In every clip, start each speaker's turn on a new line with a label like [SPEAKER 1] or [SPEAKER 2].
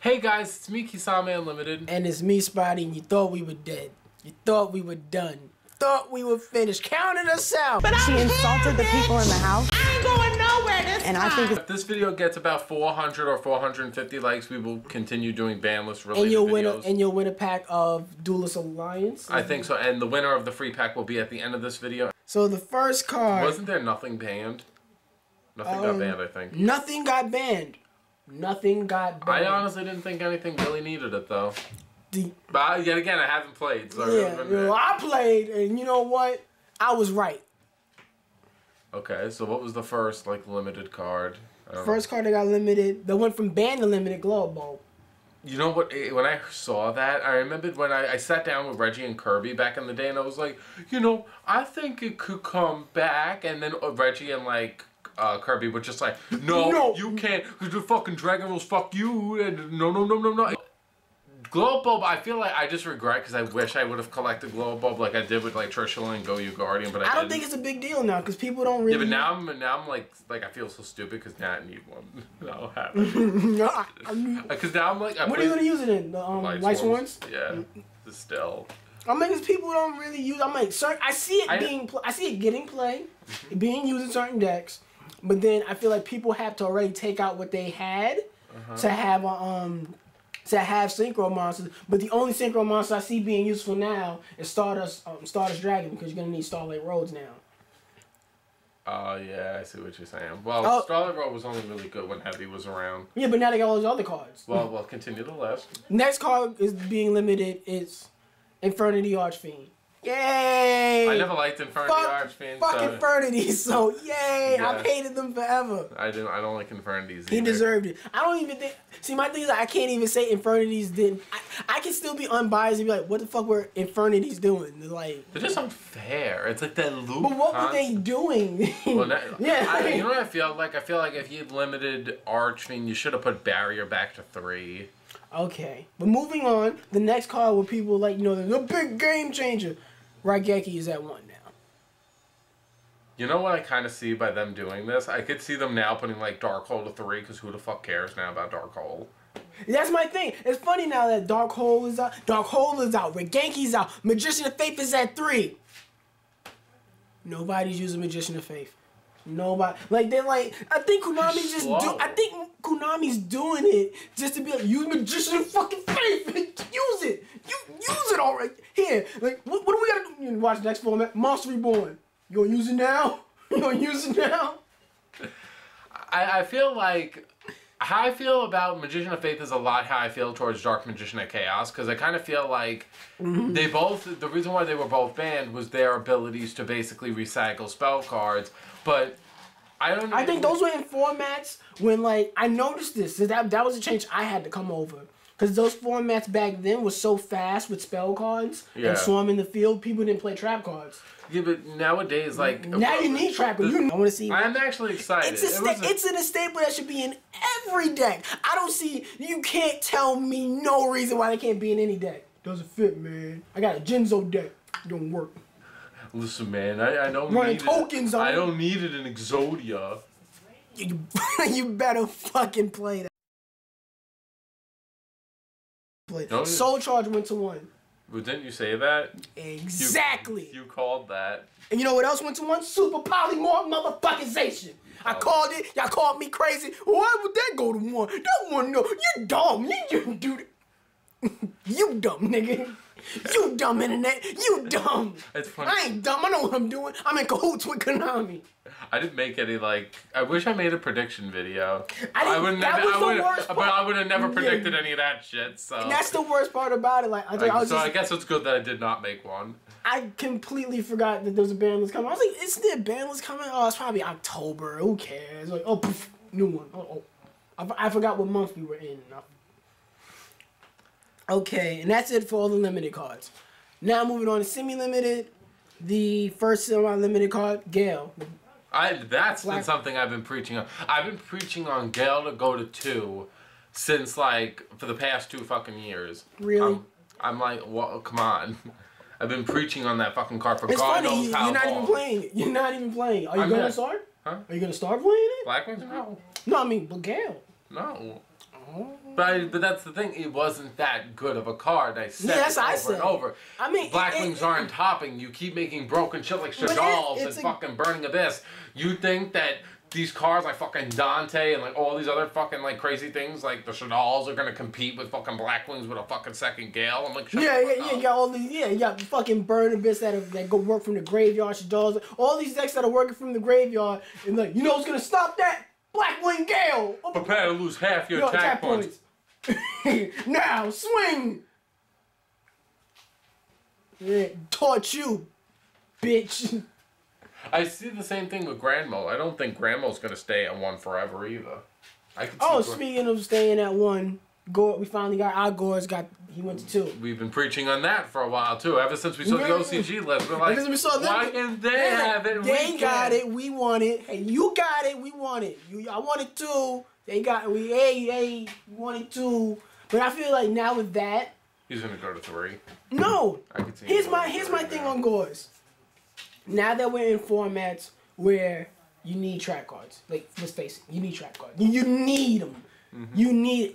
[SPEAKER 1] Hey guys, it's me, Kisame Unlimited.
[SPEAKER 2] And it's me, Spidey, and you thought we were dead. You thought we were done. Thought we were finished. Counted us out.
[SPEAKER 3] But she insulted the people in the house.
[SPEAKER 4] I ain't going nowhere this
[SPEAKER 3] and
[SPEAKER 4] time.
[SPEAKER 3] I think
[SPEAKER 1] If this video gets about 400 or 450 likes, we will continue doing Banlist related videos.
[SPEAKER 2] And you'll win a pack of Duelist Alliance.
[SPEAKER 1] I think so, and the winner of the free pack will be at the end of this video.
[SPEAKER 2] So the first card...
[SPEAKER 1] Wasn't there nothing banned? Nothing got banned, I think.
[SPEAKER 2] Nothing got banned. Nothing got banned.
[SPEAKER 1] I honestly didn't think anything really needed it, though. But yet again, I haven't played, so
[SPEAKER 2] yeah, I played, and you know what? I was right.
[SPEAKER 1] Okay, so what was the first, like, limited card?
[SPEAKER 2] First card that got limited, that went from banned to limited, Globe Bulb.
[SPEAKER 1] You know what, when I saw that, I remembered when I sat down with Reggie and Kirby back in the day, and I was like, you know, I think it could come back, and then Reggie and, like, Kirby were just like, no, you can't, because the fucking Dragon Rules, fuck you, and no. Glow Bulb, I feel like I just regret because I wish I would have collected Glow Bulb like I did with like Trishula and Go You Guardian, but I
[SPEAKER 2] don't think it's a big deal now because people don't really.
[SPEAKER 1] Yeah, but now I'm like I feel so stupid because now I need one. No, I haven't. Because now I'm like.
[SPEAKER 2] What are you gonna use it in? The Light Sworns?
[SPEAKER 1] Yeah, still.
[SPEAKER 2] I mean, because people don't really use. I'm like, I see it I see it getting play, being used in certain decks, but then I feel like people have to already take out what they had to have synchro monsters, but the only synchro monster I see being useful now is Stardust Dragon because you're gonna need Starlight Roads now.
[SPEAKER 1] Oh yeah, I see what you're saying. Well, Starlight Road was only really good when Heavy was around.
[SPEAKER 2] Yeah, but now they got all those other cards.
[SPEAKER 1] Well, continue the list.
[SPEAKER 2] Next card is being limited. It's Infernity Archfiend. Yay!
[SPEAKER 1] I never liked Infernity Archfiend.
[SPEAKER 2] Fuck Infernity, so yay! Yeah. I've hated them forever.
[SPEAKER 1] I don't like Infernities either.
[SPEAKER 2] He deserved it. I don't even think. See, my thing is I can't even say Infernities didn't. I can still be unbiased and be like, what the fuck were Infernities doing?
[SPEAKER 1] They're just unfair. It's like that loop.
[SPEAKER 2] But what were they doing?
[SPEAKER 1] Well,
[SPEAKER 2] yeah.
[SPEAKER 1] You know what I feel like? I feel like if you limited Archfiend, you should have put Barrier back to 3.
[SPEAKER 2] Okay, but moving on, the next card where people like, you know, the big game changer. Raigeki is at 1 now.
[SPEAKER 1] You know what I kind of see by them doing this? I could see them now putting like Darkhold to 3 because who the fuck cares now about Darkhold?
[SPEAKER 2] That's my thing. It's funny now that Darkhold is out. Raigeki's out. Magician of Faith is at 3. Nobody's using Magician of Faith. Nobody. Like they're like. I think Konami's I think Konami's doing it just to be like, use Magician of fucking Faith. Use it. Use it already. Here. Like what do we gotta do? You watch the next format. Monster Reborn. You gonna use it now? You gonna use it now?
[SPEAKER 1] I feel like how I feel about Magician of Faith is a lot how I feel towards Dark Magician of Chaos, because I kind of feel like they both, the reason why they were both banned was their abilities to basically recycle spell cards, but I
[SPEAKER 2] think those were in formats when, like, I noticed this. That was a change I had to come over. Because those formats back then were so fast with spell cards and swarm in the field, people didn't play trap cards.
[SPEAKER 1] Yeah, but nowadays, like...
[SPEAKER 2] Now you need trap cards. I want to see...
[SPEAKER 1] I'm actually excited.
[SPEAKER 2] It's in a staple that should be in every deck. I don't see... You can't tell me no reason why they can't be in any deck. Doesn't fit, man. I got a Jinzo deck. Don't work.
[SPEAKER 1] Listen, man, I don't
[SPEAKER 2] running
[SPEAKER 1] need
[SPEAKER 2] tokens
[SPEAKER 1] it.
[SPEAKER 2] on
[SPEAKER 1] I don't need it in Exodia.
[SPEAKER 2] You better fucking play that.
[SPEAKER 1] No,
[SPEAKER 2] Soul Charge went to 1.
[SPEAKER 1] But didn't you say that?
[SPEAKER 2] Exactly.
[SPEAKER 1] You called that.
[SPEAKER 2] And you know what else went to 1? Super Polymorph motherfuckingization. I called it. Y'all called me crazy. Why would that go to 1? That one, no. You're dumb. You do that. You dumb, nigga. You dumb internet. You dumb.
[SPEAKER 1] It's funny.
[SPEAKER 2] I ain't dumb. I know what I'm doing. I'm in cahoots with Konami.
[SPEAKER 1] I didn't make any, like... I wish I made a prediction video.
[SPEAKER 2] I
[SPEAKER 1] would have never predicted any of that shit, so...
[SPEAKER 2] And that's the worst part about it. Like,
[SPEAKER 1] I guess it's good that I did not make one.
[SPEAKER 2] I completely forgot that there was a Banlist coming. I was like, isn't there a Banlist coming? Oh, it's probably October. Who cares? Like, oh, poof, new one. Oh. I forgot what month we were in. Okay, and that's it for all the limited cards. Now moving on to semi-limited. The first semi-limited card, Gale.
[SPEAKER 1] That's been something I've been preaching on. I've been preaching on Gale to go to 2 since, like, for the past 2 fucking years.
[SPEAKER 2] Really?
[SPEAKER 1] I'm like, well, come on. I've been preaching on that fucking card for
[SPEAKER 2] God
[SPEAKER 1] knows how long.
[SPEAKER 2] You're not even playing it. You're not even playing. Are you going to start?
[SPEAKER 1] Huh?
[SPEAKER 2] Are you going to start playing it?
[SPEAKER 1] Black ones? No.
[SPEAKER 2] No, I mean, but Gale.
[SPEAKER 1] No. But that's the thing. It wasn't that good of a card. I said
[SPEAKER 2] that's
[SPEAKER 1] it
[SPEAKER 2] what I
[SPEAKER 1] over
[SPEAKER 2] said.
[SPEAKER 1] and over.
[SPEAKER 2] I mean,
[SPEAKER 1] Blackwings aren't topping. You keep making broken shit like Shadal's and fucking Burning Abyss. You think that these cards like fucking Dante and like all these other fucking like crazy things like the Shadal's are gonna compete with fucking Blackwings with a fucking second Gale? I'm like, shut the fuck up.
[SPEAKER 2] You got all these, you got fucking Burning Abyss that go work from the graveyard, Shadal's, all these decks that are working from the graveyard, and like, you know what's gonna stop that? Blackwing Gale!
[SPEAKER 1] Prepare to lose half your attack points.
[SPEAKER 2] Now, swing! Yeah, taught you, bitch.
[SPEAKER 1] I see the same thing with Grandmo. I don't think Grandmo's gonna stay at 1 forever either.
[SPEAKER 2] Speaking of staying at 1, we finally got our Gores. He went to 2.
[SPEAKER 1] We've been preaching on that for a while too. Ever since we saw the OCG list, we're like, why can't they have it?
[SPEAKER 2] They got it. We want it. Hey, you got it. We want it. I wanted 2. They got we wanted 2. But I feel like now with that,
[SPEAKER 1] he's gonna go to 3.
[SPEAKER 2] No.
[SPEAKER 1] I can see.
[SPEAKER 2] Here's my thing on Gores. Now that we're in formats where you need trap cards, like let's face it, you need trap cards. You need them. Mm-hmm.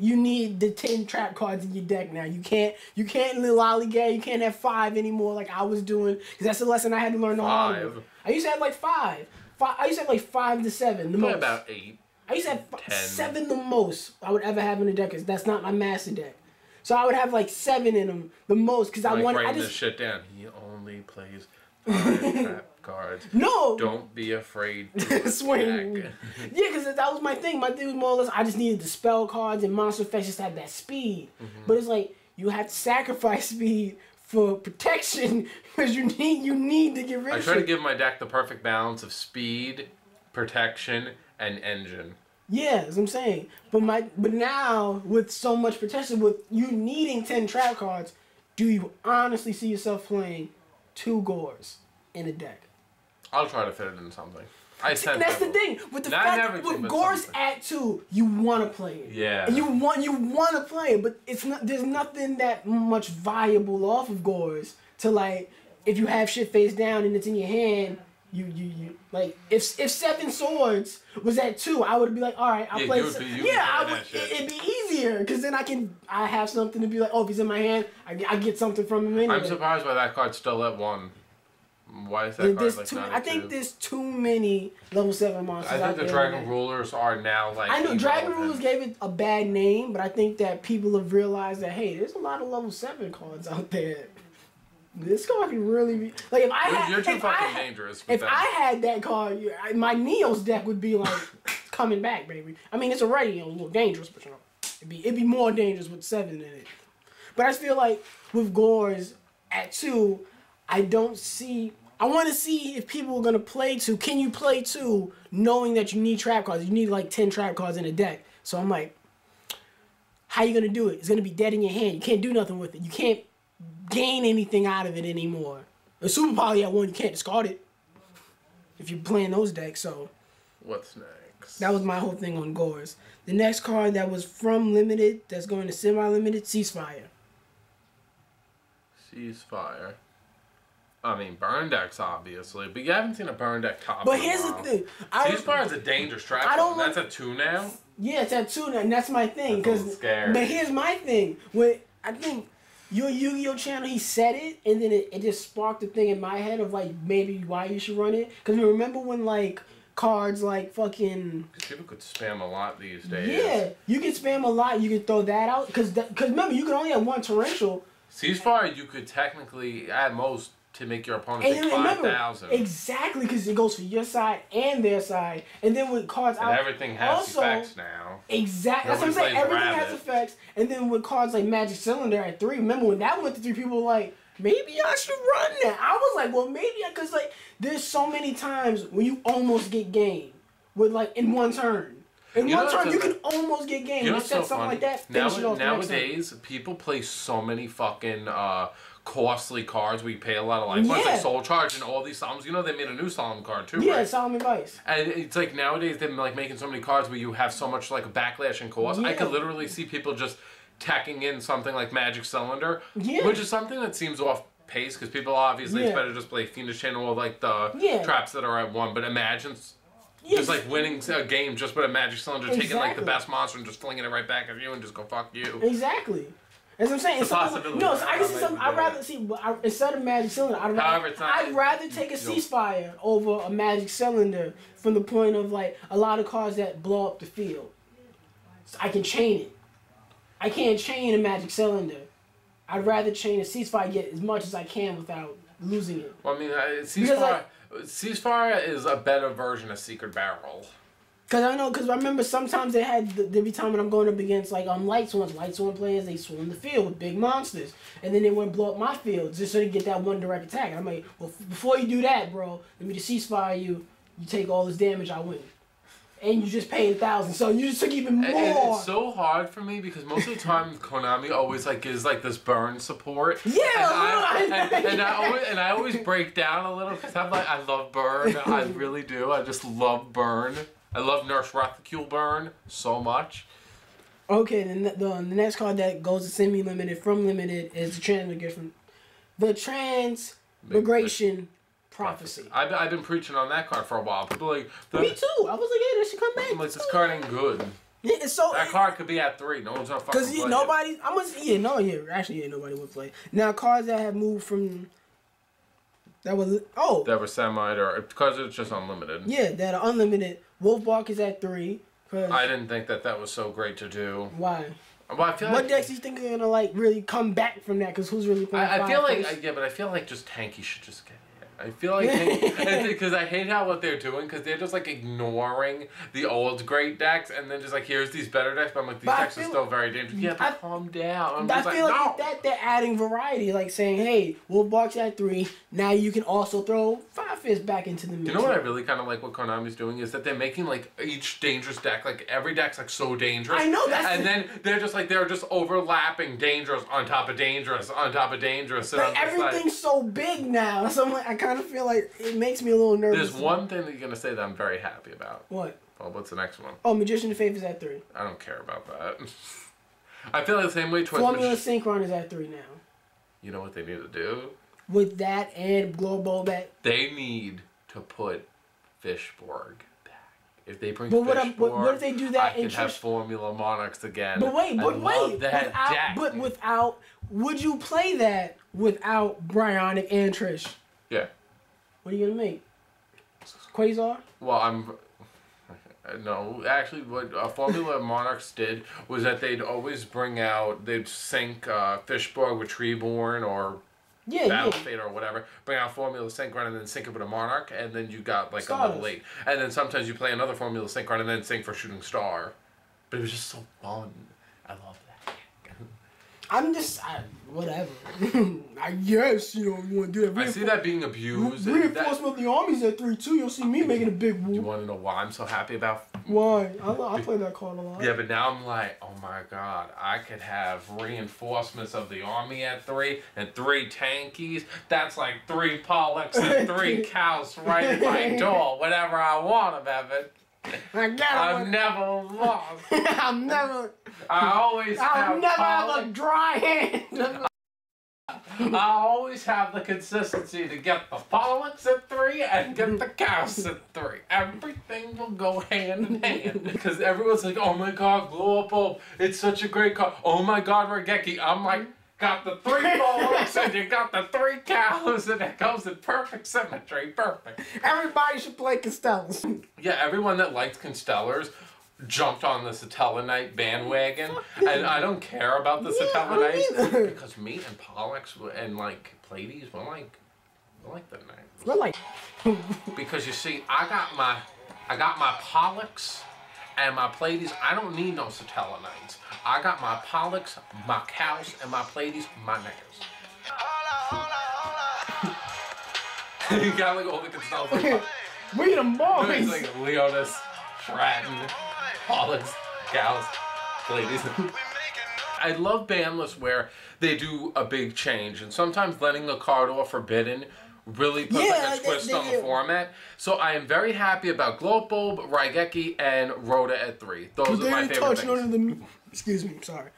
[SPEAKER 2] You need the 10 trap cards in your deck now. You can't lollygag. You can't have 5 anymore like I was doing, because that's a lesson I had to learn the hard way. I used to have like 5. I used to have like 5 to 7 the most.
[SPEAKER 1] About 8.
[SPEAKER 2] I used to have 7 the most I would ever have in a deck, because that's not my master deck. So I would have like 7 in them the most, because I wanted.
[SPEAKER 1] Writing this shit down. He only plays 5 trap cards.
[SPEAKER 2] No.
[SPEAKER 1] Don't be afraid to
[SPEAKER 2] swing. Yeah, because that was my thing. My thing was more or less I just needed the spell cards and monster effects just to have that speed. Mm-hmm. But it's like you have to sacrifice speed for protection, because you need to get rid of it.
[SPEAKER 1] I try to give my deck the perfect balance of speed, protection, and engine.
[SPEAKER 2] Yeah, that's what I'm saying. But now with so much protection, with you needing 10 trap cards, do you honestly see yourself playing 2 Gores in a deck?
[SPEAKER 1] I'll try to fit it in something.
[SPEAKER 2] That's the thing with the fact with Gores at 2, you want to play it.
[SPEAKER 1] Yeah.
[SPEAKER 2] And you want to play it, but it's not. There's nothing that much viable off of Gores to like. If you have shit face down and it's in your hand, you like if 7 Swords was at 2, I would be like, all right, I'll play. It'd be easier, because then I have something to be like, oh, if he's in my hand, I get something from him anyway.
[SPEAKER 1] I'm surprised why that card's still at 1. Why is that card like not
[SPEAKER 2] I think there's too many level 7 monsters.
[SPEAKER 1] I think the Dragon Rulers are now like.
[SPEAKER 2] I know Dragon Rulers gave it a bad name, but I think that people have realized that hey, there's a lot of level 7 cards out there. This card can really be like if I had.
[SPEAKER 1] You're too fucking dangerous.
[SPEAKER 2] If I had that card, my Neos deck would be like coming back, baby. I mean, it's already a little dangerous, but you know, it'd be more dangerous with 7 in it. But I feel like with Gores at 2, I don't see. I want to see if people are going to play 2. Can you play 2 knowing that you need trap cards? You need like 10 trap cards in a deck. So I'm like, how you going to do it? It's going to be dead in your hand. You can't do nothing with it. You can't gain anything out of it anymore. A Super Poly at 1, you can't discard it if you're playing those decks. So
[SPEAKER 1] what's next?
[SPEAKER 2] That was my whole thing on Gores. The next card that was from Limited, that's going to Semi-Limited, Ceasefire.
[SPEAKER 1] Ceasefire. I mean, burn decks, obviously, but you haven't seen a burn deck top.
[SPEAKER 2] But here's the thing.
[SPEAKER 1] Ceasefire is a dangerous trap. That's a 2 now?
[SPEAKER 2] Yeah, it's at 2 now, and that's my thing.
[SPEAKER 1] That's scary.
[SPEAKER 2] But here's my thing. I think your Yu-Gi-Oh channel, he said it, and then it just sparked a thing in my head of, like, maybe why you should run it. Because remember when, like, cards like fucking...
[SPEAKER 1] People could spam a lot these days.
[SPEAKER 2] Yeah, you can spam a lot. You can throw that out. Because remember, you can only have 1 torrential.
[SPEAKER 1] Ceasefire, you could technically, at most, to make your opponent take 5,000.
[SPEAKER 2] Exactly, because it goes for your side and their side. And then with cards
[SPEAKER 1] and everything has effects now.
[SPEAKER 2] Exactly. That's what I'm saying. Everything has effects. And then with cards like Magic Cylinder at 3, remember when that went to 3, people were like, maybe I should run that. I was like, well, maybe because like there's so many times when you almost get game with like in 1 turn. In 1 turn, you can almost get game.
[SPEAKER 1] You know what's so
[SPEAKER 2] something
[SPEAKER 1] funny?
[SPEAKER 2] like that.
[SPEAKER 1] Nowadays, people play so many fucking costly cards where you pay a lot of life points, like Soul Charge and all these Solemns. You know they made a new Solemn card too, right?
[SPEAKER 2] Solemn Advice.
[SPEAKER 1] And it's like nowadays they're like making so many cards where you have so much like a backlash and cost. I could literally see people just tacking in something like Magic Cylinder, which is something that seems off pace because people obviously it's better just play Fiendish Channel or like the traps that are at 1. But imagine
[SPEAKER 2] Yeah,
[SPEAKER 1] just like winning a game just with a magic cylinder, taking like the best monster and just flinging it right back at you and just go fuck you.
[SPEAKER 2] Exactly. That's what I'm saying.
[SPEAKER 1] It's a possibility.
[SPEAKER 2] No, so I guess I'd rather see instead of magic cylinder. I'd rather take a ceasefire over a magic cylinder from the point of like a lot of cards that blow up the field. So I can chain it. I can't chain a magic cylinder. I'd rather chain a ceasefire, get as much as I can without losing it.
[SPEAKER 1] Well, I mean, ceasefire is a better version of Secret Barrel.
[SPEAKER 2] Because I remember sometimes there'd be time when I'm going up against like Light Sworn players, they swarm the field with big monsters. And then they want to blow up my field just so they get that one direct attack. And I'm like, well, before you do that, bro, let me just ceasefire you. You take all this damage, I win. And you just paid 1,000, so you just took even more.
[SPEAKER 1] And it's so hard for me because most of the time Konami always like gives like this burn support.
[SPEAKER 2] Yeah,
[SPEAKER 1] and I always break down a little because I'm like, I love burn. I really do. I just love burn. I love Nurse Rathacule burn so much.
[SPEAKER 2] Okay, then the next card that goes to semi-limited from limited is the Transmigration Prophecy.
[SPEAKER 1] I've been preaching on that card for a while. People like
[SPEAKER 2] me too. I was like, hey, that should come back.
[SPEAKER 1] I'm like, this card ain't good.
[SPEAKER 2] Yeah, it's so
[SPEAKER 1] that card could be at 3. No one's gonna fucking play it.
[SPEAKER 2] Nobody. Nobody would play. Now cards that have moved from that were semi
[SPEAKER 1] or because it's just unlimited.
[SPEAKER 2] Yeah, that are unlimited. Wolfbark is at 3.
[SPEAKER 1] I didn't think that was so great to do.
[SPEAKER 2] Why?
[SPEAKER 1] Well, I feel
[SPEAKER 2] what decks do you think are gonna like really come back from that? Because who's really playing?
[SPEAKER 1] I feel like but I feel like just Tanky should just get it. I feel like because I hate what they're doing because they're just like ignoring the old great decks and then just like here's these better decks, but I'm like these decks are still very dangerous. You have to calm down.
[SPEAKER 2] I feel like that they're adding variety, like saying, hey, Wolfbark's at 3. Now you can also throw 5 Fist back into the mix.
[SPEAKER 1] You know what I really kind of like what Konami's doing is that they're making like each dangerous deck, like every deck's like so dangerous.
[SPEAKER 2] I know that.
[SPEAKER 1] And then they're just overlapping dangerous on top of dangerous on top of dangerous. And
[SPEAKER 2] like everything's so big now. So I'm like, I kind of feel like it makes me a little nervous.
[SPEAKER 1] There's one thing that you're gonna say that I'm very happy about.
[SPEAKER 2] What?
[SPEAKER 1] Well, what's the next one?
[SPEAKER 2] Oh, Magician of Faith is at 3.
[SPEAKER 1] I don't care about that. I feel like the same way towards
[SPEAKER 2] Formula Synchron is at 3 now.
[SPEAKER 1] You know what they need to do?
[SPEAKER 2] With that and Global back.
[SPEAKER 1] They need to put Fishborg back. If they bring
[SPEAKER 2] Fishborg, what if they do that?
[SPEAKER 1] I can have Formula Monarchs again.
[SPEAKER 2] But wait, without, would you play that without Bryonic and Trish?
[SPEAKER 1] Yeah.
[SPEAKER 2] What are you gonna make? Quasar?
[SPEAKER 1] Well, no, actually, what Formula Monarchs did was that they'd always they'd sync Fishborg with Treeborn or Battle Fate or whatever, bring out Formula Synchron and then sync it with a Monarch, and then you got like a level 8. And then sometimes you play another Formula Synchron and then sync for Shooting Star. But it was just so fun. I love that.
[SPEAKER 2] Whatever. I guess, you want to do that.
[SPEAKER 1] I see that being abused.
[SPEAKER 2] Reinforcement of the army's at 3 too. You'll see me making a big whoop.
[SPEAKER 1] You want to know why I'm so happy about?
[SPEAKER 2] Why? I play that card a lot.
[SPEAKER 1] Yeah, but now I'm like, oh my god, I could have reinforcements of the army at 3 and 3 tankies. That's like 3 Pollux and 3 cows right in my door whenever I want them, Evan. I've never lost.
[SPEAKER 2] I'll never have a dry hand.
[SPEAKER 1] I always have the consistency to get the Pollux at 3 and get the cows at 3. Everything will go hand in hand. Because everyone's like, oh my god, Blow Up Bulb, it's such a great card. Oh my god, Regeki. I'm like, got the 3 Pollux and you got the 3 cows and it goes in perfect symmetry. Perfect.
[SPEAKER 2] Everybody should play Constellars.
[SPEAKER 1] Yeah, everyone that liked Constellars jumped on the Satella Knight bandwagon, and I don't care about the Satella Knights because me and Pollux and like Pleiades, we're like the Knights.
[SPEAKER 2] We're like
[SPEAKER 1] because you see, I got my Pollux and my Pleiades. I don't need no Satella Knights. I got my Pollux, my cows, and my Pleiades, my Knights. You got like all the Constellars.
[SPEAKER 2] We the boys.
[SPEAKER 1] It's like Leonis, Stratton, Pollux, Gauss, Pleiades. I love Banlist where they do a big change, and sometimes letting the card off Forbidden really puts like a twist on the format. So I am very happy about Glow Up Bulb, Raigeki, and Rhoda at 3. Those are my favorite things.
[SPEAKER 2] Excuse me, sorry.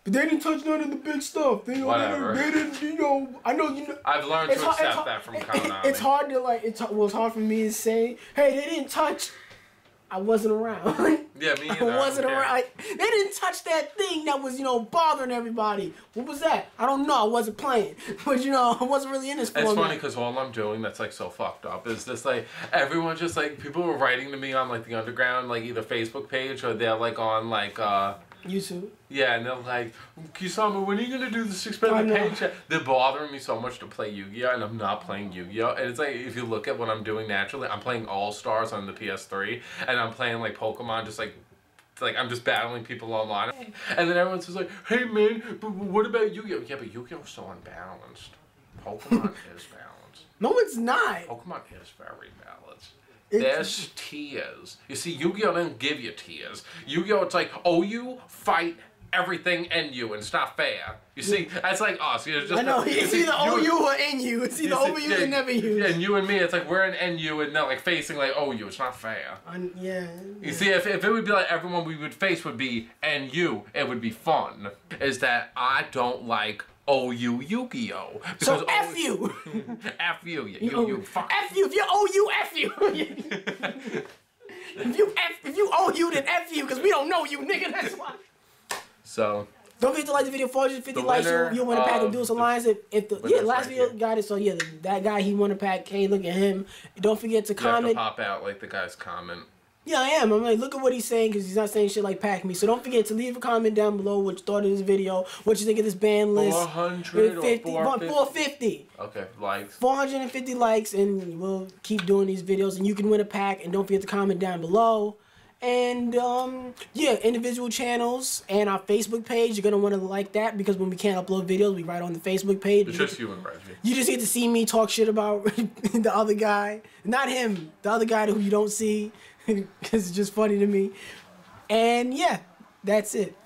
[SPEAKER 2] But they didn't touch none of the big stuff. They didn't, I know you know.
[SPEAKER 1] I've learned to accept that from Konami.
[SPEAKER 2] It's hard to like. It's hard for me to say, hey, they didn't touch I wasn't around.
[SPEAKER 1] Yeah, me either.
[SPEAKER 2] I wasn't around. Like, they didn't touch that thing that was, bothering everybody. What was that? I don't know. I wasn't playing. But, I wasn't really in this format.
[SPEAKER 1] It's funny because all I'm doing that's, like, so fucked up is this, like, everyone just, like, people were writing to me on, like, the Underground, like, either Facebook page or they're, like, on, like,
[SPEAKER 2] YouTube.
[SPEAKER 1] Yeah, and they're like, Kisame, when are you going to do the 6-minute page? They're bothering me so much to play Yu-Gi-Oh! And I'm not playing Yu-Gi-Oh! And it's like, if you look at what I'm doing naturally, I'm playing All-Stars on the PS3, and I'm playing, like, Pokemon, just, like, I'm just battling people online. And then everyone's just like, hey, man, but what about Yu-Gi-Oh! Yeah, but Yu-Gi-Oh! is so unbalanced. Pokemon is balanced.
[SPEAKER 2] No, it's not.
[SPEAKER 1] Pokemon is very balanced. There's tiers. You see, Yu-Gi-Oh! Doesn't give you tiers. Yu-Gi-Oh! It's like, you fight everything NU, and it's not fair. You see, that's like us. Just
[SPEAKER 2] I know, it's either OU or NU. It's either OU or never U.
[SPEAKER 1] Yeah, and you and me, it's like we're an NU and they're like facing like OU. It's not fair.
[SPEAKER 2] Yeah.
[SPEAKER 1] You see, if it would be like everyone we would face would be NU, it would be fun. Is that I don't like OU Yu-Gi-Oh!
[SPEAKER 2] So F you!
[SPEAKER 1] F you, you fuck.
[SPEAKER 2] F you, if you're OU, F you! If you OU, then F you, because we don't know you, nigga, that's why.
[SPEAKER 1] So...
[SPEAKER 2] Don't forget to like the video. 450 likes, you'll win a pack of Duels Alliance. Last video got it, so yeah, that guy, he won a pack. Hey, look at him. Don't forget to comment.
[SPEAKER 1] You have to pop out like the guy's comment.
[SPEAKER 2] Yeah, I am. I'm like, look at what he's saying, because he's not saying shit like pack me. So don't forget to leave a comment down below what you thought of this video, what you think of this band list.
[SPEAKER 1] 400 or
[SPEAKER 2] 450.
[SPEAKER 1] Okay, likes.
[SPEAKER 2] 450 likes, and we'll keep doing these videos, and you can win a pack, and don't forget to comment down below. And, yeah, individual channels and our Facebook page. You're going to want to like that because when we can't upload videos, we write on the Facebook page.
[SPEAKER 1] It's just you and Reggie.
[SPEAKER 2] You just get to see me talk shit about the other guy. Not him. The other guy who you don't see because it's just funny to me. And, yeah, that's it.